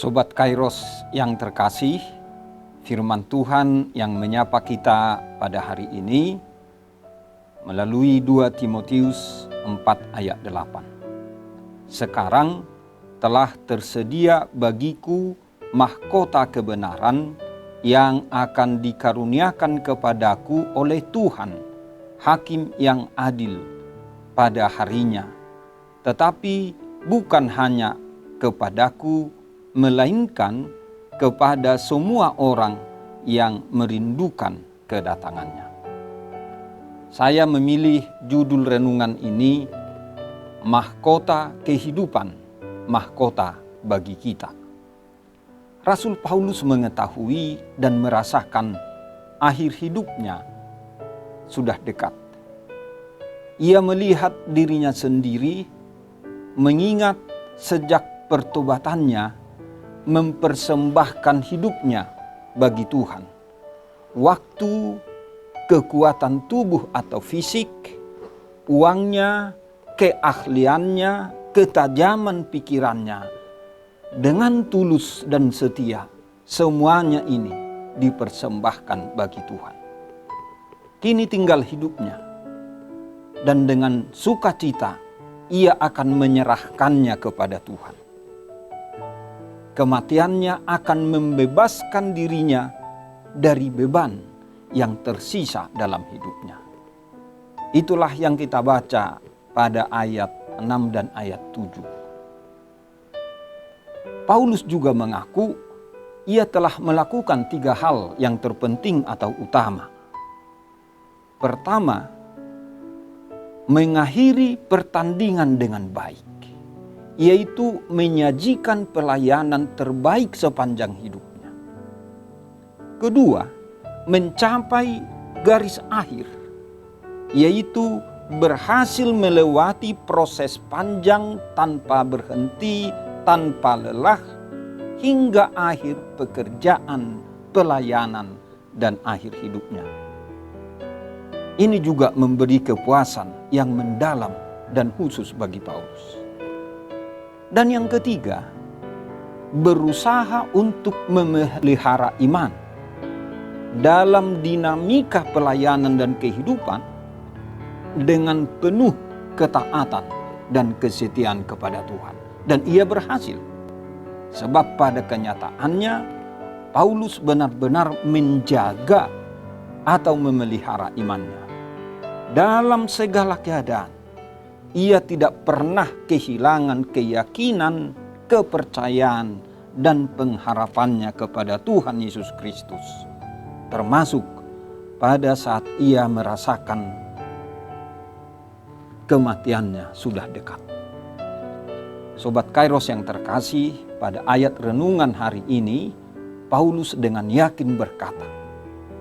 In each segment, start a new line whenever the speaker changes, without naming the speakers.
Sobat Kairos yang terkasih, firman Tuhan yang menyapa kita pada hari ini melalui 2 Timotius 4 ayat 8. Sekarang telah tersedia bagiku mahkota kebenaran yang akan dikaruniakan kepadaku oleh Tuhan, Hakim yang adil pada harinya. Tetapi bukan hanya kepadaku, melainkan kepada semua orang yang merindukan kedatangannya. Saya memilih judul renungan ini, Mahkota Kehidupan, Mahkota bagi kita. Rasul Paulus mengetahui dan merasakan akhir hidupnya sudah dekat. Ia melihat dirinya sendiri, mengingat sejak pertobatannya, mempersembahkan hidupnya bagi Tuhan. Waktu, kekuatan tubuh atau fisik, uangnya, keahliannya, ketajaman pikirannya, dengan tulus dan setia, semuanya ini dipersembahkan bagi Tuhan. Kini tinggal hidupnya, dan dengan sukacita ia akan menyerahkannya kepada Tuhan. Kematiannya akan membebaskan dirinya dari beban yang tersisa dalam hidupnya. Itulah yang kita baca pada ayat 6 dan ayat 7. Paulus juga mengaku ia telah melakukan 3 hal yang terpenting atau utama. Pertama, mengakhiri pertandingan dengan baik, yaitu menyajikan pelayanan terbaik sepanjang hidupnya. Kedua, mencapai garis akhir, yaitu berhasil melewati proses panjang tanpa berhenti, tanpa lelah, hingga akhir pekerjaan, pelayanan, dan akhir hidupnya. Ini juga memberi kepuasan yang mendalam dan khusus bagi Paulus. Dan yang ketiga, berusaha untuk memelihara iman dalam dinamika pelayanan dan kehidupan dengan penuh ketaatan dan kesetiaan kepada Tuhan. Dan ia berhasil, sebab pada kenyataannya Paulus benar-benar menjaga atau memelihara imannya. Dalam segala keadaan, ia tidak pernah kehilangan keyakinan, kepercayaan, dan pengharapannya kepada Tuhan Yesus Kristus. Termasuk pada saat ia merasakan kematiannya sudah dekat. Sobat Kairos yang terkasih, pada ayat renungan hari ini, Paulus dengan yakin berkata,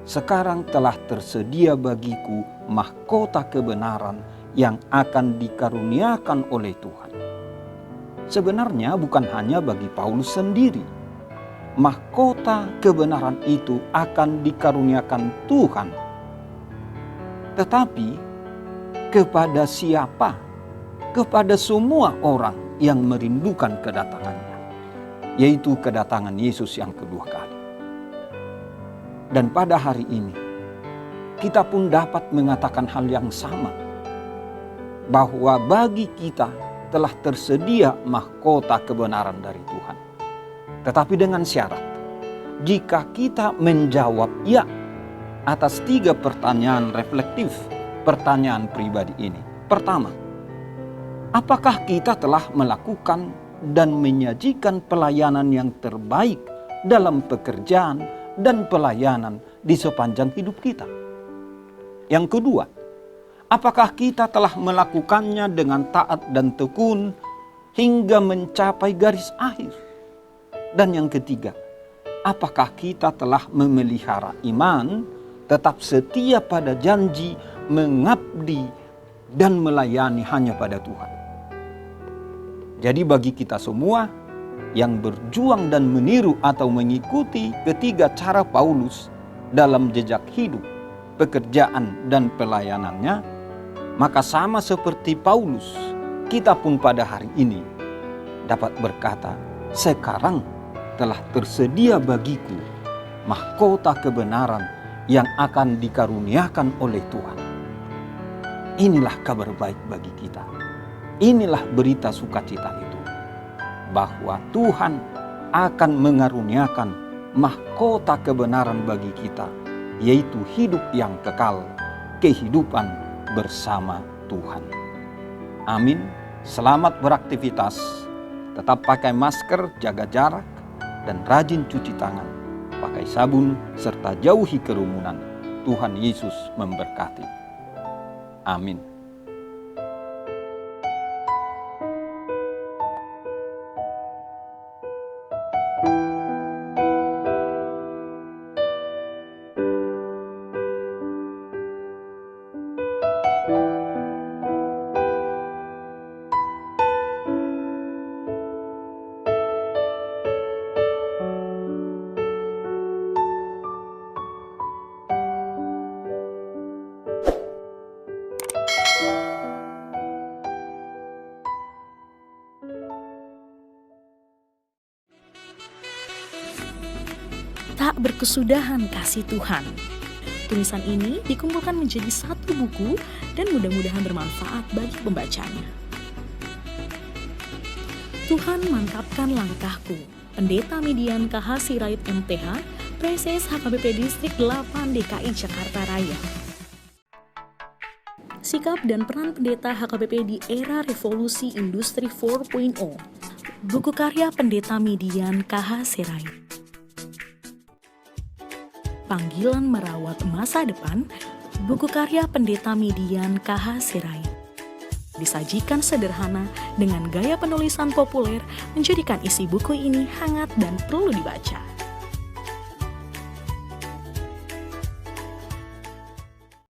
"Sekarang telah tersedia bagiku mahkota kebenaran yang akan dikaruniakan oleh Tuhan." Sebenarnya bukan hanya bagi Paulus sendiri. Mahkota kebenaran itu akan dikaruniakan Tuhan. Tetapi kepada siapa? Kepada semua orang yang merindukan kedatangannya, yaitu kedatangan Yesus yang kedua kali. Dan pada hari ini, kita pun dapat mengatakan hal yang sama, bahwa bagi kita telah tersedia mahkota kebenaran dari Tuhan. Tetapi dengan syarat, jika kita menjawab ya atas 3 pertanyaan reflektif, pertanyaan pribadi ini. Pertama, apakah kita telah melakukan dan menyajikan pelayanan yang terbaik dalam pekerjaan dan pelayanan di sepanjang hidup kita? Yang kedua, apakah kita telah melakukannya dengan taat dan tekun hingga mencapai garis akhir? Dan yang ketiga, apakah kita telah memelihara iman, tetap setia pada janji, mengabdi dan melayani hanya pada Tuhan? Jadi bagi kita semua yang berjuang dan meniru atau mengikuti ketiga cara Paulus dalam jejak hidup, pekerjaan, dan pelayanannya, maka sama seperti Paulus, kita pun pada hari ini dapat berkata, sekarang telah tersedia bagiku mahkota kebenaran yang akan dikaruniakan oleh Tuhan. Inilah kabar baik bagi kita. Inilah berita sukacita itu, bahwa Tuhan akan mengaruniakan mahkota kebenaran bagi kita, yaitu hidup yang kekal, kehidupan bersama Tuhan. Amin. Selamat beraktivitas. Tetap pakai masker, jaga jarak, dan rajin cuci tangan. Pakai sabun serta jauhi kerumunan. Tuhan Yesus memberkati. Amin.
Tak berkesudahan kasih Tuhan. Tulisan ini dikumpulkan menjadi satu buku dan mudah-mudahan bermanfaat bagi pembacanya. Tuhan mantapkan langkahku. Pendeta Median KH Sirait MTH, Preses HKBP Distrik 8 DKI Jakarta Raya. Sikap dan peran pendeta HKBP di era revolusi industri 4.0. Buku karya Pendeta Median KH Sirait. Panggilan Merawat Masa Depan, buku karya Pendeta Median KH Sirait. Disajikan sederhana dengan gaya penulisan populer, menjadikan isi buku ini hangat dan perlu dibaca.